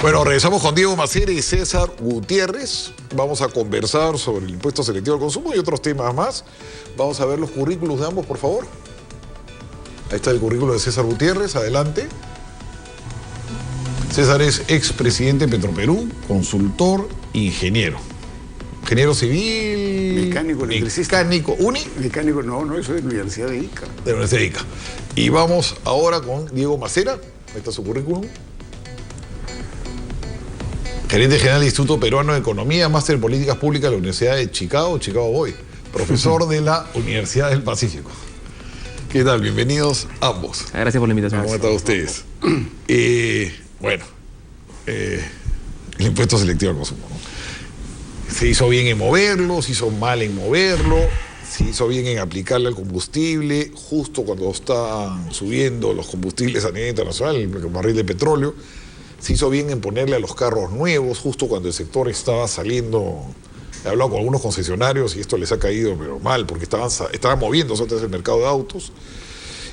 Bueno, regresamos con Diego Macera y César Gutiérrez. Vamos a conversar sobre el impuesto selectivo al consumo y otros temas más. Vamos a ver los currículos de ambos, por favor. Ahí está el currículo de César Gutiérrez, adelante. César es expresidente de Petroperú, consultor, ingeniero. Ingeniero civil... Mecánico, electricista. Mecánico, ¿uni? Mecánico, no, eso es de la Universidad de Ica. De la Universidad de Ica. Y vamos ahora con Diego Macera. Ahí está su currículum. Gerente general del Instituto Peruano de Economía, máster en Políticas Públicas de la Universidad de Chicago, Chicago Boy. Profesor de la Universidad del Pacífico. ¿Qué tal? Bienvenidos ambos. Gracias por la invitación. ¿Cómo están ustedes? Bueno, el impuesto selectivo al consumo, ¿no? Se hizo bien en moverlo, se hizo mal en moverlo, se hizo bien en aplicarle al combustible, justo cuando están subiendo los combustibles a nivel internacional, el barril de petróleo. Se hizo bien en ponerle a los carros nuevos, justo cuando el sector estaba saliendo. He hablado con algunos concesionarios y esto les ha caído pero mal, porque estaban moviéndose antes del mercado de autos.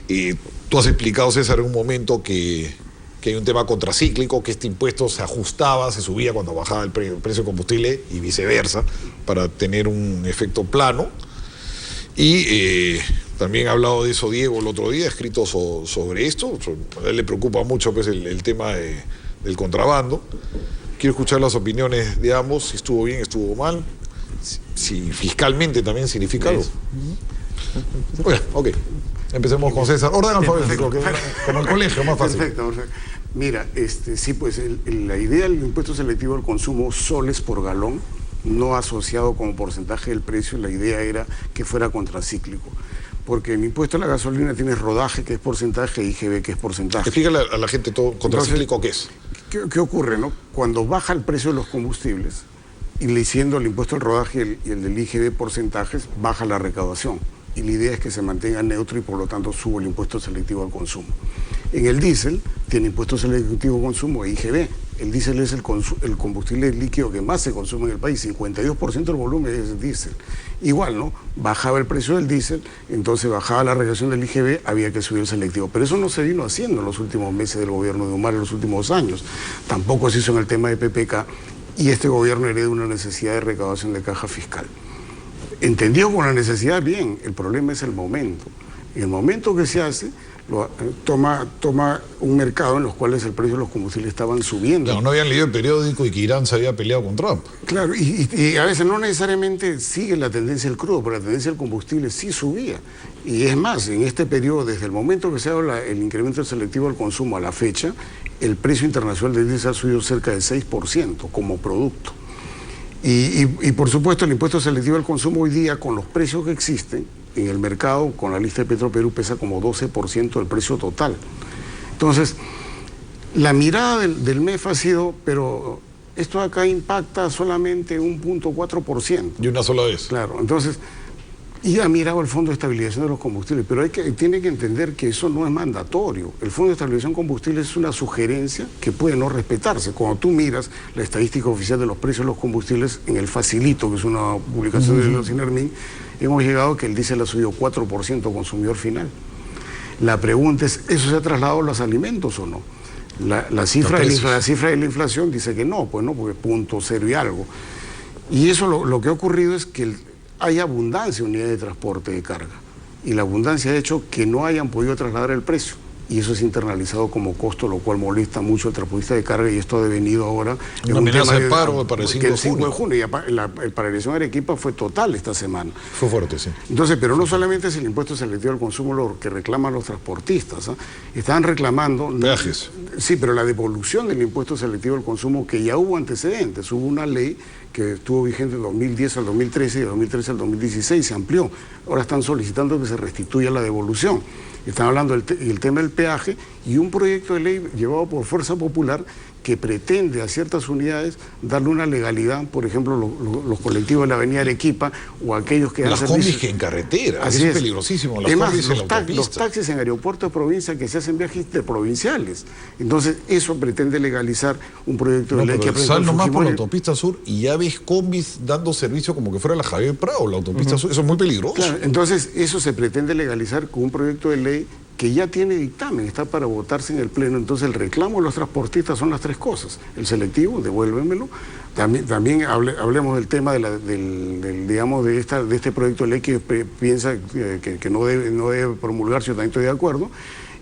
Y tú has explicado, César, en un momento que hay un tema contracíclico, que este impuesto se ajustaba, se subía cuando bajaba el precio del combustible y viceversa, para tener un efecto plano. Y también ha hablado de eso Diego el otro día, ha escrito sobre esto. A él le preocupa mucho pues, el tema del contrabando. Quiero escuchar las opiniones de ambos, si estuvo bien, estuvo mal, si fiscalmente también significa algo. Bueno, ok. Empecemos con César. Orden alfabético, como el colegio, más fácil. Perfecto. Mira, sí, pues la idea del impuesto selectivo al consumo soles por galón, no asociado como porcentaje del precio, la idea era que fuera contracíclico. Porque el impuesto a la gasolina tiene rodaje, que es porcentaje, y IGB, que es porcentaje. Explícale a la gente todo contracíclico. Entonces, ¿qué es? ¿Qué ocurre, no? Cuando baja el precio de los combustibles, y le siendo el impuesto al rodaje y el del IGB porcentajes, baja la recaudación. Y la idea es que se mantenga neutro y por lo tanto sube el impuesto selectivo al consumo. En el diésel tiene impuesto selectivo al consumo e IGB. El diésel es el combustible líquido que más se consume en el país, 52% del volumen es diésel. Igual, ¿no? Bajaba el precio del diésel, entonces bajaba la recaudación del IGB, había que subir el selectivo. Pero eso no se vino haciendo en los últimos meses del gobierno de Humala, en los últimos años. Tampoco se hizo en el tema de PPK y este gobierno hereda una necesidad de recaudación de caja fiscal. Entendido con la necesidad, bien, el problema es el momento. En el momento que se hace, toma un mercado en los cuales el precio de los combustibles estaban subiendo. Claro, no habían leído el periódico y que Irán se había peleado con Trump. Claro, y a veces no necesariamente sigue la tendencia del crudo, pero la tendencia del combustible sí subía. Y es más, en este periodo, desde el momento que se habla el incremento selectivo al consumo a la fecha, el precio internacional del diésel ha subido cerca del 6% como producto. Y por supuesto el impuesto selectivo al consumo hoy día con los precios que existen en el mercado, con la lista de Petroperú pesa como 12% del precio total. Entonces, la mirada del MEF ha sido, pero esto acá impacta solamente un 0.4%. ¿Y una sola vez? Claro, entonces, y ha mirado el Fondo de Estabilización de los Combustibles, pero tiene que entender que eso no es mandatorio. El Fondo de Estabilización de Combustibles es una sugerencia que puede no respetarse. Cuando tú miras la estadística oficial de los precios de los combustibles en el Facilito, que es una publicación de la CINERMIN, hemos llegado a que el diésel ha subido 4% consumidor final. La pregunta es, ¿eso se ha trasladado a los alimentos o no? La cifra de la inflación dice que no, pues no, porque 0.0 y algo. Y eso lo que ha ocurrido es que hay abundancia de unidades de transporte de carga y la abundancia ha hecho que no hayan podido trasladar el precio y eso es internalizado como costo, lo cual molesta mucho al transportista de carga y esto ha devenido ahora en un amenaza de paro para el 5 de junio. Y la paralización de Arequipa fue total esta semana. Fue fuerte, sí. Entonces, pero no solamente es el impuesto selectivo al consumo lo que reclaman los transportistas, ¿eh? Estaban reclamando... Peajes. Sí, pero la devolución del impuesto selectivo al consumo, que ya hubo antecedentes, hubo una ley que estuvo vigente del 2010 al 2013 y del 2013 al 2016, se amplió. Ahora están solicitando que se restituya la devolución. Están hablando del tema del peaje y un proyecto de ley llevado por Fuerza Popular que pretende a ciertas unidades darle una legalidad, por ejemplo, los colectivos de la avenida Arequipa o aquellos que... Las combis que en carretera, es peligrosísimo. Las combis en la autopista. Los taxis en aeropuertos de provincia que se hacen viajes interprovinciales. Entonces, eso pretende legalizar un proyecto de ley que... Sal nomás por la autopista sur y ya ves combis dando servicio como que fuera la Javier Prado, la autopista sur. Eso es muy peligroso. Claro, entonces, eso se pretende legalizar con un proyecto de ley que ya tiene dictamen, está para votarse en el Pleno. Entonces el reclamo de los transportistas son las tres cosas. El selectivo, devuélvemelo. También hablemos del tema digamos, de este proyecto de ley que piensa que no debe promulgarse, yo también estoy de acuerdo.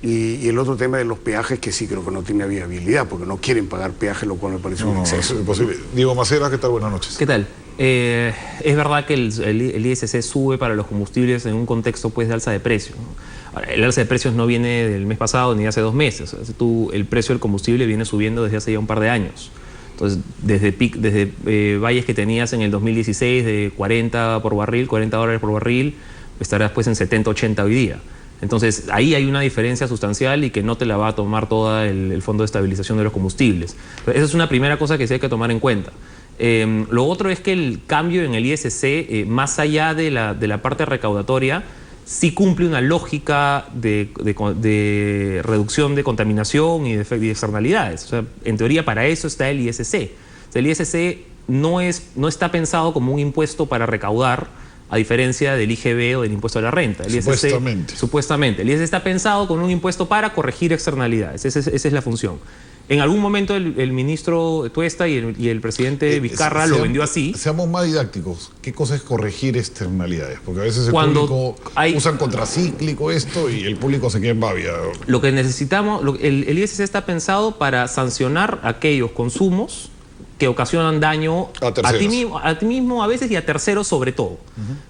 Y el otro tema de los peajes, que sí creo que no tiene viabilidad, porque no quieren pagar peajes, lo cual me parece un exceso. Es imposible. Diego Macera, ¿qué tal? Buenas noches. ¿Qué tal? Es verdad que el ISC sube para los combustibles en un contexto pues, de alza de precios, ¿no? El alza de precios no viene del mes pasado ni hace 2 meses. O sea, el precio del combustible viene subiendo desde hace ya un par de años. Entonces, desde valles que tenías en el 2016 de 40 por barril, 40 dólares por barril, estarás pues en 70, 80 hoy día. Entonces, ahí hay una diferencia sustancial y que no te la va a tomar todo el Fondo de Estabilización de los Combustibles. Esa es una primera cosa que sí hay que tomar en cuenta. Lo otro es que el cambio en el ISC, más allá de la parte recaudatoria, sí cumple una lógica de reducción de contaminación y de externalidades. O sea, en teoría, para eso está el ISC. O sea, el ISC no está pensado como un impuesto para recaudar, a diferencia del IGB o del impuesto a la renta. El ISC, supuestamente. El ISC está pensado con un impuesto para corregir externalidades. Esa es la función. En algún momento el ministro Tuesta y el presidente Vizcarra lo vendió así. Seamos más didácticos. ¿Qué cosa es corregir externalidades? Porque a veces el público usan contracíclico esto y el público se queda en babia. Lo que necesitamos, el ISC está pensado para sancionar aquellos consumos que ocasionan daño a ti mismo a veces y a terceros sobre todo.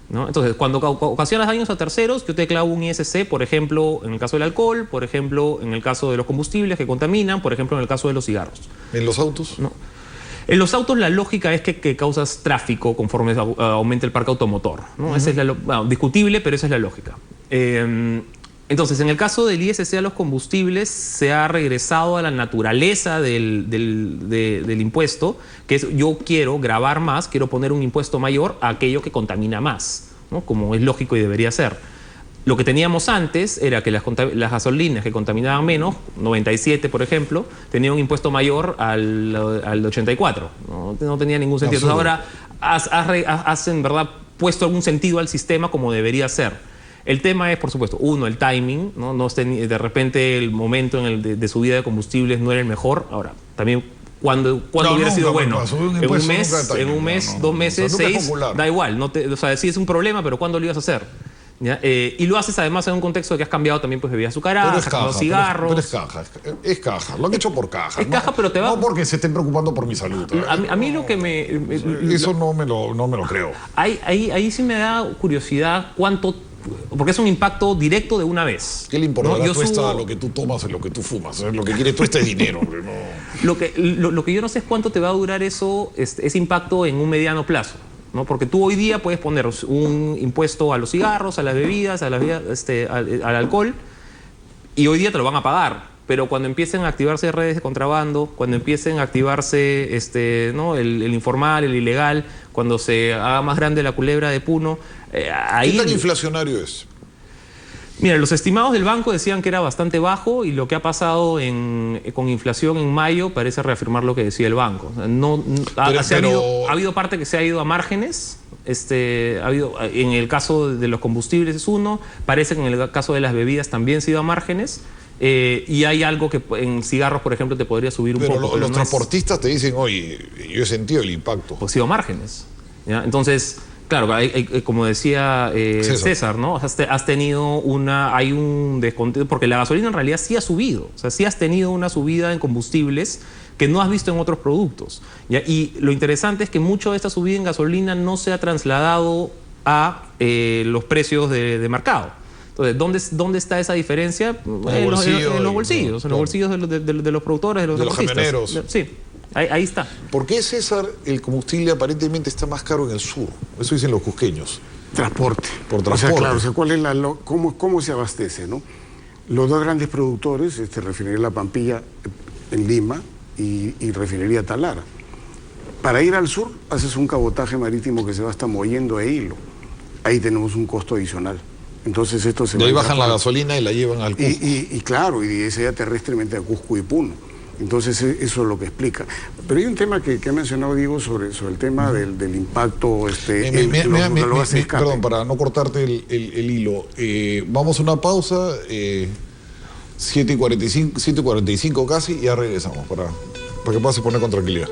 ¿No? Entonces, cuando ocasionas daños a terceros, yo te clavo un ISC, por ejemplo, en el caso del alcohol, por ejemplo, en el caso de los combustibles que contaminan, por ejemplo, en el caso de los cigarros. ¿En los autos? No. En los autos la lógica es que causas tráfico conforme aumenta el parque automotor, ¿no? Esa es discutible, pero esa es la lógica. Entonces, en el caso del ISC a los combustibles, se ha regresado a la naturaleza del impuesto, que es yo quiero gravar más, quiero poner un impuesto mayor a aquello que contamina más, ¿no? Como es lógico y debería ser. Lo que teníamos antes era que las gasolinas que contaminaban menos, 97 por ejemplo, tenían un impuesto mayor al 84. No tenía ningún sentido. Entonces ahora has en verdad puesto algún sentido al sistema como debería ser. El tema es, por supuesto, uno, el timing, ¿no? De repente el momento de subida de combustibles no era el mejor. Ahora, también, ¿cuándo hubiera sido bueno? En un mes, 2 meses, 6, da igual. O sea, sí es un problema, pero ¿cuándo lo ibas a hacer? ¿Ya? Y lo haces además en un contexto de que has cambiado también pues, bebidas azucaradas, has cambiado cigarros. Pero es caja, lo han hecho por caja. Es caja, pero te va... No porque se estén preocupando por mi salud. A mí lo que eso no me lo creo. Ahí sí me da curiosidad cuánto... Porque es un impacto directo de una vez. ¿Qué le importa a Tuesta lo que tú tomas y lo que tú fumas? Lo que quiere Tuesta es dinero. No. Lo que yo no sé es cuánto te va a durar ese impacto en un mediano plazo, ¿no? Porque tú hoy día puedes poner un impuesto a los cigarros, a las bebidas, al alcohol, y hoy día te lo van a pagar. Pero cuando empiecen a activarse redes de contrabando, cuando empiecen a activarse ¿no? el informal, el ilegal, cuando se haga más grande la culebra de Puno, ahí... ¿Qué tan inflacionario es? Mira, los estimados del banco decían que era bastante bajo y lo que ha pasado con inflación en mayo parece reafirmar lo que decía el banco. Ha habido parte que se ha ido a márgenes. En el caso de los combustibles es uno, parece que en el caso de las bebidas también se ha ido a márgenes. Y hay algo que en cigarros, por ejemplo, te podría subir un poco. Pero los transportistas te dicen, oye, yo he sentido el impacto. Pues sido márgenes, ¿ya? Entonces, claro, como decía César, ¿no? Has tenido hay un descontento, porque la gasolina en realidad sí ha subido. O sea, sí has tenido una subida en combustibles que no has visto en otros productos, ¿ya? Y lo interesante es que mucho de esta subida en gasolina no se ha trasladado a los precios de mercado. Entonces, ¿dónde está esa diferencia? En los bolsillos de los productores, de los camioneros. Sí, ahí está. ¿Por qué, César, el combustible aparentemente está más caro en el sur? Eso dicen los cusqueños. Transporte. Por transporte. O sea, claro, ¿cuál es cómo se abastece, ¿no? Los dos grandes productores, Refinería La Pampilla en Lima y Refinería Talara. Para ir al sur, haces un cabotaje marítimo que se va hasta Mollendo e Hilo. Ahí tenemos un costo adicional. Entonces esto se de ahí bajan la gasolina y la llevan al Cusco. Y claro, y de ese ya terrestremente a Cusco y Puno. Entonces eso es lo que explica. Pero hay un tema que ha mencionado Diego sobre el tema del impacto perdón, para no cortarte el hilo. Vamos a una pausa. 7:45, 7:45 casi, y ya regresamos para que puedas poner con tranquilidad.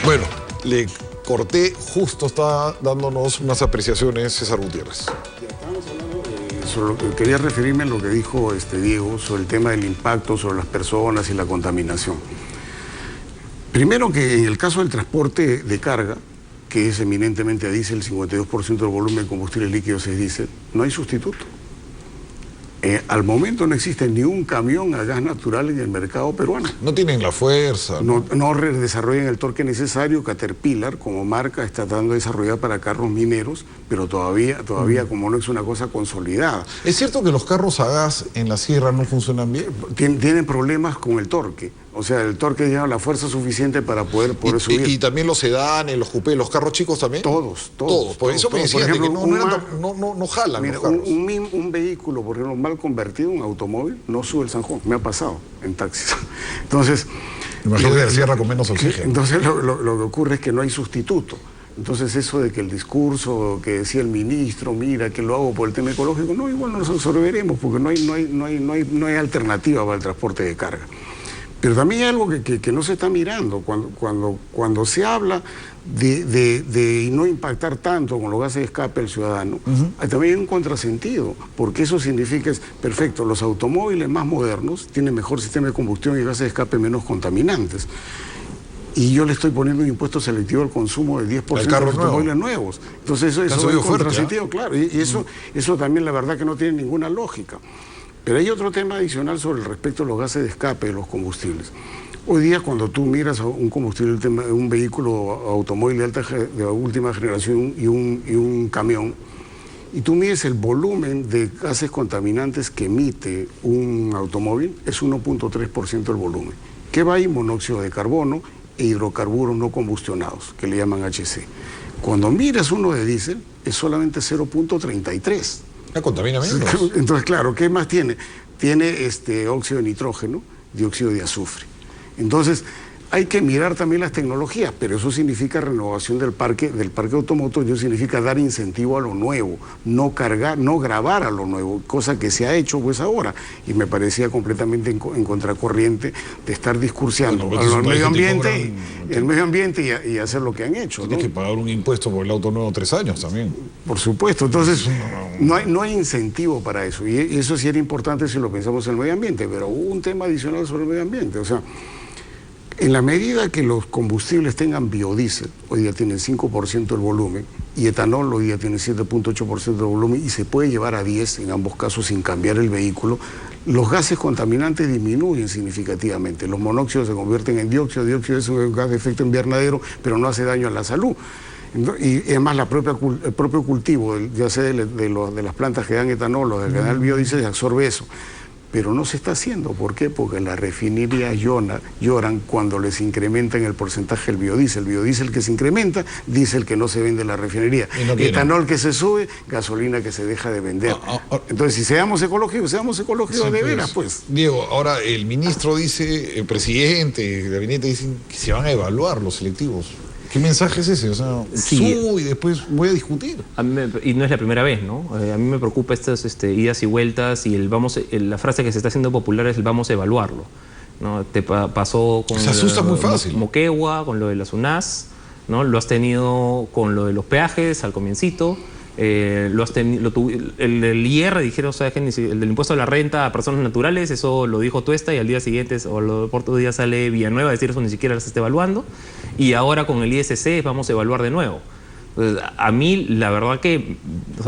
Bueno, le corté, justo está dándonos unas apreciaciones César Gutiérrez. Quería referirme a lo que dijo Diego sobre el tema del impacto sobre las personas y la contaminación. Primero, que en el caso del transporte de carga, que es eminentemente a diésel, el 52% del volumen de combustibles líquidos es diésel, no hay sustituto. Al momento no existe ni un camión a gas natural en el mercado peruano. No tienen la fuerza. No desarrollan el torque necesario. Caterpillar, como marca, está tratando de desarrollar para carros mineros, pero todavía como no es una cosa consolidada. ¿Es cierto que los carros a gas en la sierra no funcionan bien? Tienen problemas con el torque. O sea, el torque lleva la fuerza suficiente para poder subir. ¿Y también los sedanes, los coupés, los carros chicos también? Todos. Por eso me decían que no jalan. Mira, los carros. Un vehículo, por ejemplo, mal convertido, un automóvil, no sube el San Juan. Me ha pasado en taxis. Entonces... Imagínate la sierra con menos oxígeno. Entonces lo que ocurre es que no hay sustituto. Entonces eso de que el discurso que decía el ministro, mira, que lo hago por el tema ecológico, no, igual nos absorberemos porque no hay alternativa para el transporte de carga. Pero también hay algo que no se está mirando. Cuando se habla de no impactar tanto con los gases de escape al ciudadano, también hay un contrasentido, porque eso significa, perfecto, los automóviles más modernos tienen mejor sistema de combustión y gases de escape menos contaminantes. Y yo le estoy poniendo un impuesto selectivo al consumo del 10% de los automóviles nuevos. Entonces eso es un contrasentido, claro. Y eso también la verdad que no tiene ninguna lógica. Pero hay otro tema adicional sobre el respecto a los gases de escape de los combustibles. Hoy día, cuando tú miras un combustible, un vehículo automóvil de última generación y un camión, y tú mides el volumen de gases contaminantes que emite un automóvil, es 1.3% del volumen. Que va ahí monóxido de carbono e hidrocarburos no combustionados, que le llaman HC. Cuando miras uno de diésel, es solamente 0.33. Contamina menos. Entonces, claro, ¿qué más tiene? Tiene óxido de nitrógeno, dióxido de azufre. Entonces, hay que mirar también las tecnologías, pero eso significa renovación del parque automotor, eso significa dar incentivo a lo nuevo, no gravar a lo nuevo, cosa que se ha hecho pues ahora, y me parecía completamente en contracorriente de estar discursiando al medio ambiente y hacer lo que han hecho. Tienes que pagar un impuesto por el auto nuevo 3 años también. Por supuesto, entonces no hay incentivo para eso, y eso sí era importante si lo pensamos en el medio ambiente, pero hubo un tema adicional sobre el medio ambiente, o sea, en la medida que los combustibles tengan biodiesel, hoy día tienen 5% del volumen, y etanol hoy día tiene 7.8% del volumen, y se puede llevar a 10 en ambos casos sin cambiar el vehículo, los gases contaminantes disminuyen significativamente. Los monóxidos se convierten en dióxido, dióxido es un gas de efecto invernadero, pero no hace daño a la salud. Y además el propio cultivo, ya sea de las plantas que dan etanol o de que dan el biodiesel, absorbe eso. Pero no se está haciendo. ¿Por qué? Porque las refinerías lloran cuando les incrementan el porcentaje del biodiesel. El biodiesel que se incrementa, diésel que no se vende en la refinería. Etanol que se sube, gasolina que se deja de vender. Entonces, si seamos ecológicos de veras, pues. Diego, ahora el ministro dice, el presidente, el gabinete dicen que se van a evaluar los selectivos. ¿Qué mensaje es ese? O sea, subo y después voy a discutir. Y no es la primera vez, ¿no? A mí me preocupa estas idas y vueltas y la frase que se está haciendo popular es el vamos a evaluarlo, ¿no? Te pasó con se asusta muy fácil. Moquegua, con lo de las UNAS, ¿no? Lo has tenido con lo de los peajes al comiencito. El IR dijeron, ¿sabes qué? El del impuesto a la renta a personas naturales, eso lo dijo Tuesta y al día siguiente o por otro día sale Villanueva a decir eso ni siquiera se está evaluando, y ahora con el ISC vamos a evaluar de nuevo. Entonces, a mí la verdad que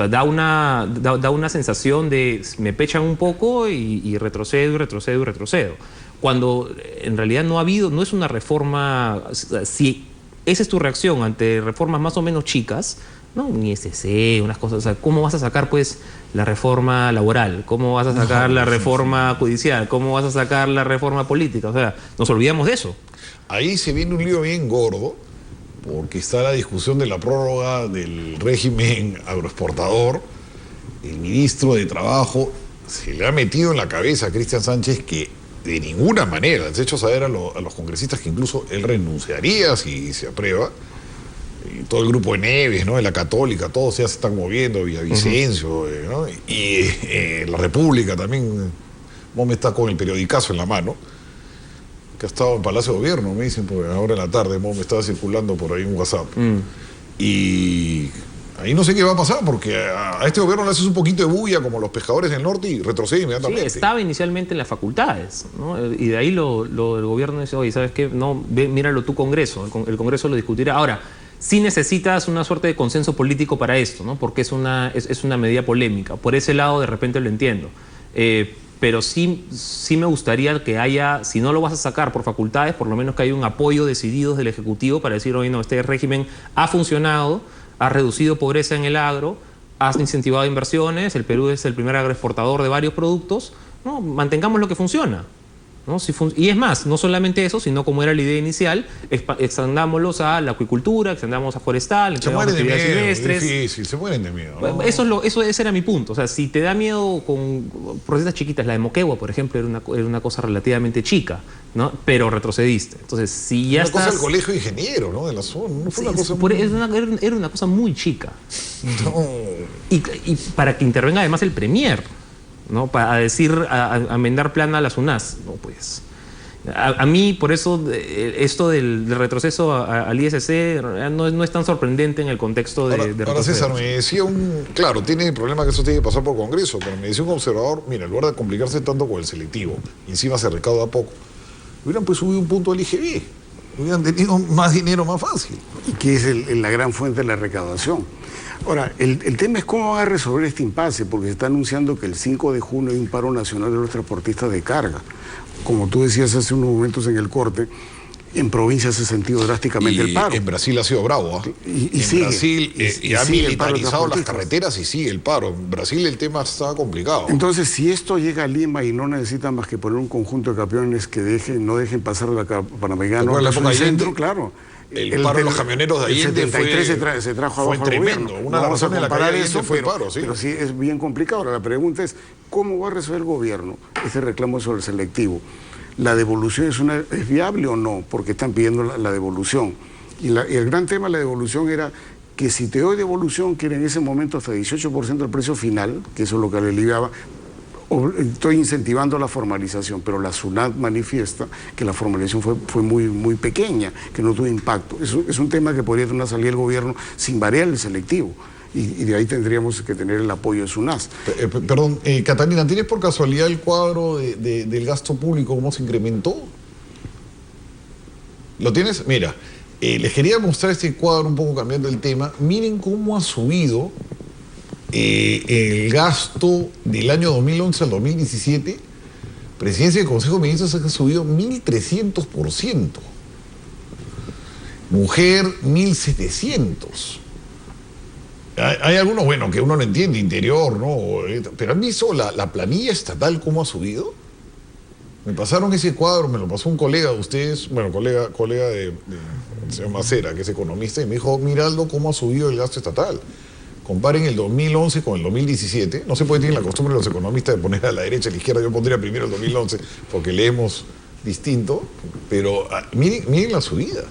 da una sensación de me pechan un poco y retrocedo, cuando en realidad no es una reforma. Si esa es tu reacción ante reformas más o menos chicas, ¿no? Un ISC, unas cosas, o sea, ¿cómo vas a sacar pues la reforma laboral? ¿Cómo vas a sacar la reforma judicial? ¿Cómo vas a sacar la reforma política? O sea, nos olvidamos de eso. Ahí se viene un lío bien gordo, porque está la discusión de la prórroga del régimen agroexportador. El ministro de Trabajo se le ha metido en la cabeza a Cristian Sánchez que de ninguna manera. Les he hecho saber a los congresistas que incluso él renunciaría si se aprueba. Y todo el grupo de Neves, ¿no? De la Católica, todos ya se están moviendo, Villavicencio, ¿no? Y la República también. Mome está con el periodicazo en la mano, que ha estado en Palacio de Gobierno, me dicen, porque ahora en la tarde Mome estaba circulando por ahí un WhatsApp. Y ahí no sé qué va a pasar, porque a este gobierno le haces un poquito de bulla como los pescadores del norte y retrocede inmediatamente. Sí, estaba inicialmente en las facultades, ¿no? Y de ahí el gobierno dice, oye, ¿sabes qué? No, míralo tu Congreso, el Congreso lo discutirá. Ahora, sí necesitas una suerte de consenso político para esto, ¿no? Porque es una medida polémica. Por ese lado, de repente lo entiendo. Pero sí me gustaría que haya, si no lo vas a sacar por facultades, por lo menos que haya un apoyo decidido del Ejecutivo para decir, oye, no, este régimen ha funcionado, ha reducido pobreza en el agro, ha incentivado inversiones, el Perú es el primer agroexportador de varios productos, ¿no? Mantengamos lo que funciona, ¿no? Y es más, no solamente eso, sino como era la idea inicial, extendámoslos a la acuicultura, extendamos a forestal, se mueren de miedo, silvestres. es difícil, se mueren de miedo, ¿no? Ese era mi punto. O sea, si te da miedo con protestas chiquitas, la de Moquegua, por ejemplo, era una cosa relativamente chica, ¿no? Pero retrocediste. Entonces, si ya una cosa del colegio de ingeniero, ¿no? De la zona, no fue una cosa era una cosa muy chica. No. Y para que intervenga además el premier, ¿no? Para decir, a enmendar plana a las UNAS. No, pues. A mí, por eso, esto del retroceso al ISC no es tan sorprendente en el contexto de ahora, César, me decía claro, tiene el problema que eso tiene que pasar por Congreso, pero me decía un observador, mira, en lugar de complicarse tanto con el selectivo, y encima se recauda poco, hubieran pues subido un punto al IGB, hubieran tenido más dinero más fácil. Y que es la gran fuente de la recaudación. Ahora, el tema es cómo van a resolver este impasse, porque se está anunciando que el 5 de junio hay un paro nacional de los transportistas de carga. Como tú decías hace unos momentos en el corte, en provincias se ha sentido drásticamente el paro. En Brasil ha sido bravo, ¿eh? En Brasil ha militarizado las carreteras y sigue el paro. En Brasil el tema está complicado. Entonces, si esto llega a Lima y no necesitan más que poner un conjunto de camiones que no dejen pasar la Panamericana al centro, claro. El paro de los camioneros de Allende se trajo abajo fue tremendo. Gobierno. Una de las razones de la caída de Allende fue el paro, sí. Pero sí es bien complicado. Ahora, la pregunta es, ¿cómo va a resolver el gobierno este reclamo sobre el selectivo? ¿La devolución es viable o no? Porque están pidiendo la devolución. Y el gran tema de la devolución era que si te doy devolución, que era en ese momento hasta 18% del precio final, que eso es lo que le aliviaba, estoy incentivando la formalización, pero la SUNAT manifiesta que la formalización fue muy pequeña, que no tuvo impacto. Es un tema que podría tener una salida del gobierno sin variar el selectivo. Y de ahí tendríamos que tener el apoyo de SUNAS. Perdón, Catalina, ¿tienes por casualidad el cuadro del gasto público, cómo se incrementó? ¿Lo tienes? Mira, les quería mostrar este cuadro un poco cambiando el tema. Miren cómo ha subido el gasto del año 2011 al 2017. Presidencia del Consejo de Ministros ha subido 1.300%. Mujer, 1.700%. Hay algunos, bueno, que uno no entiende, interior, ¿no? Pero ¿han visto la planilla estatal cómo ha subido? Me pasaron ese cuadro, me lo pasó un colega de ustedes, bueno, colega de señor Macera, que es economista, y me dijo, Miraldo, cómo ha subido el gasto estatal. Comparen el 2011 con el 2017. No se puede tener la costumbre de los economistas de poner a la derecha y a la izquierda. Yo pondría primero el 2011 porque leemos distinto, pero miren la subida.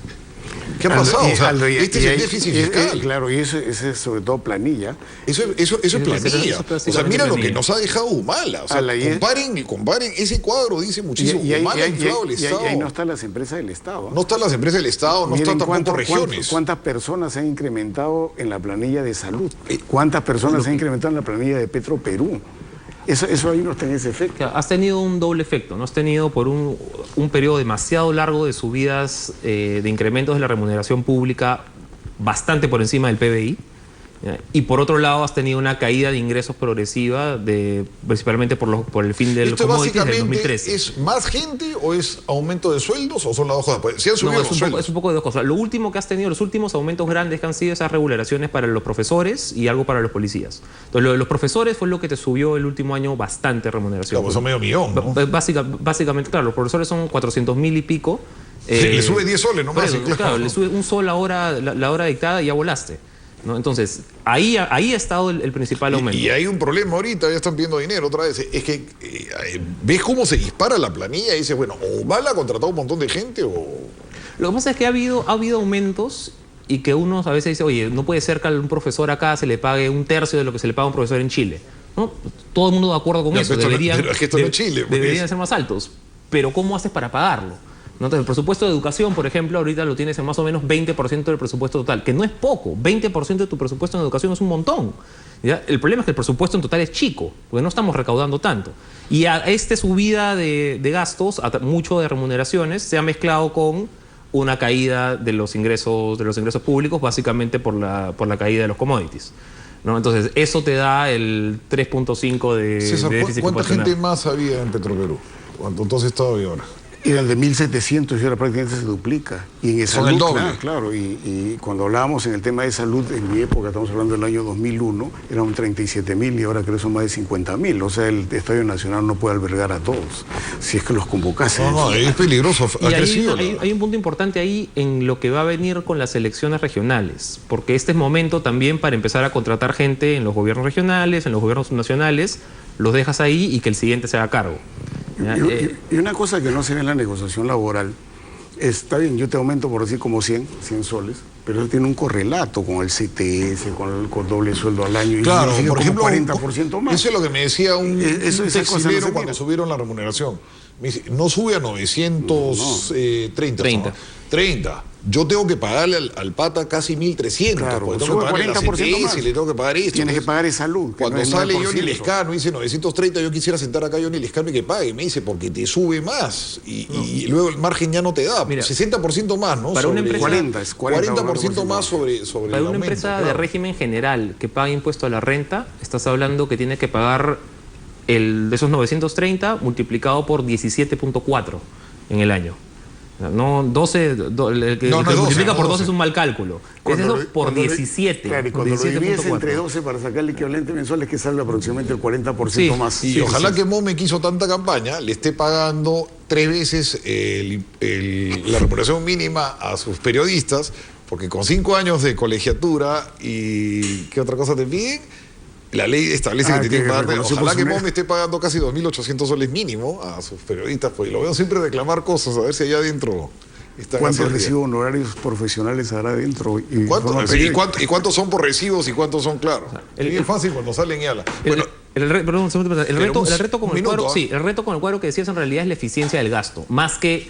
¿Qué ha pasado? O sea, este es el déficit fiscal. Claro, y eso es sobre todo planilla. Eso es planilla. O sea, mira lo que nos ha dejado Humala. O sea, comparen. Ese cuadro dice muchísimo. Humala ha inflado el Estado. Y ahí no están las empresas del Estado. No están las empresas del Estado, no están tampoco regiones. ¿Cuántas personas se han incrementado en la planilla de salud? ¿Cuántas personas se han incrementado en la planilla de Petro Perú? Eso ahí no está en ese efecto. Has tenido un doble efecto, ¿no? Has tenido por un periodo demasiado largo de subidas de incrementos de la remuneración pública bastante por encima del PBI. Y por otro lado has tenido una caída de ingresos progresiva principalmente por el fin del commodities del 2013. ¿Es más gente o es aumento de sueldos o son las dos cosas? Pues, si han subido es un poco de dos cosas. Lo último que has tenido, los últimos aumentos grandes que han sido esas regulaciones para los profesores y algo para los policías. Entonces lo de los profesores fue lo que te subió el último año bastante remuneración. Claro, son medio millón, ¿no? Básicamente, claro, los profesores son 400.000 y pico. Le sube 10 soles nomás. Claro, le sube un sol la hora dictada y ya volaste. ¿no? Entonces, ahí ha estado el principal aumento. Y hay un problema ahorita, ya están pidiendo dinero otra vez. Es que ves cómo se dispara la planilla y dices, bueno, o Bala ha contratado un montón de gente o... Lo que pasa es que ha habido aumentos y que uno a veces dice, oye, no puede ser que a un profesor acá se le pague 1/3 de lo que se le paga a un profesor en Chile, ¿no? Todo el mundo de acuerdo con eso. Pero es que esto no es Chile. Deberían ser más altos. Pero ¿cómo haces para pagarlo? ¿No? Entonces, el presupuesto de educación, por ejemplo, ahorita lo tienes en más o menos 20% del presupuesto total, que no es poco. 20% de tu presupuesto en educación es un montón. ¿Ya? El problema es que el presupuesto en total es chico, porque no estamos recaudando tanto. Y a esta subida de gastos, mucho de remuneraciones, se ha mezclado con una caída de los ingresos públicos, básicamente por la caída de los commodities, ¿no? Entonces, eso te da el 3.5 de César, déficit ¿cuánta proporcional. gente más había en Petroperú? ¿Cuánto entonces todavía ahora? Eran de 1.700 y ahora prácticamente se duplica. Y en Son salud, el doble. Claro. Y cuando hablábamos en el tema de salud, en mi época, estamos hablando del año 2001, eran 37.000 y ahora creo que son más de 50.000. O sea, el Estadio Nacional no puede albergar a todos, si es que los convocasen. No, es peligroso. Y Ha crecido. hay un punto importante ahí en lo que va a venir con las elecciones regionales, porque este es momento también para empezar a contratar gente en los gobiernos regionales, en los gobiernos nacionales, los dejas ahí y que el siguiente se haga cargo. Y una cosa que no se ve en la negociación laboral, está bien, yo te aumento por decir como 100 soles, pero él tiene un correlato con el CTS, con doble sueldo al año, Claro, y por ejemplo, 40% más. Eso es lo que me decía un Esa cosa no textilero se cuando mira. subieron la remuneración. Me dice, no sube a 930. 30. Yo tengo que pagarle al pata casi 1.300. Claro, porque tengo que sube pagarle la 40% más. CTS y le tengo que pagar esto. Tienes que Entonces, pagar esa salud. que cuando no es sale 9%. Johnny Lescano y dice 930, yo quisiera sentar acá a Johnny Lescano y que pague. Me dice, porque te sube más. Y luego el margen ya no te da. Mira, 60% más, ¿no? para una empresa- 40% más sobre Para el una aumento, empresa de claro. régimen general que paga impuesto a la renta, estás hablando que tiene que pagar de esos 930 multiplicado por 17.4 en el año. No, 12, el que No, no es 12, multiplica por 12 12 es un mal cálculo. Es eso por 17. Claro, y por cuando lo divides 17.4. entre 12 para sacar el equivalente mensual es que sale aproximadamente el 40% Sí, más. Y ojalá que Mome, que hizo tanta campaña, le esté pagando 3 veces la remuneración mínima a sus periodistas, porque con 5 años de colegiatura y ¿qué otra cosa te piden? La ley establece que te tienen que pagar. Ojalá que Mome esté pagando casi 2.800 soles mínimo a sus periodistas, pues lo veo siempre reclamar cosas, a ver si allá adentro están ¿Cuántos haciendo- recibo honorarios profesionales habrá adentro? ¿Y cuántos son por recibos y cuántos son claros? el- Es fácil cuando salen y hablan. Bueno, el reto con el minuto, cuadro, ¿ah? sí, el reto con el cuadro que decías en realidad es la eficiencia del gasto. Más que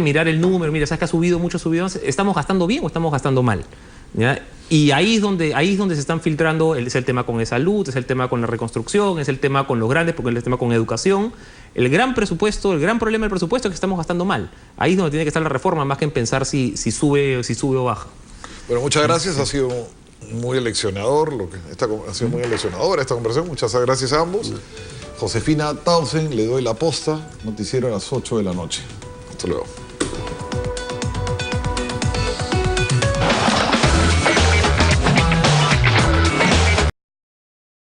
mirar el número, mira, sabes que ha subido mucho, ¿estamos gastando bien o estamos gastando mal? ¿Ya? Y ahí es donde se están filtrando, es el tema con salud, es el tema con la reconstrucción, es el tema con los grandes, porque es el tema con educación. El gran problema del presupuesto es que estamos gastando mal. Ahí es donde tiene que estar la reforma, más que en pensar si sube o baja. Bueno, muchas gracias, ha sido muy aleccionador, ha sido muy aleccionadora esta conversación, muchas gracias a ambos. Josefina Tausen, le doy la posta, noticiero a las 8 de la noche. Hasta luego.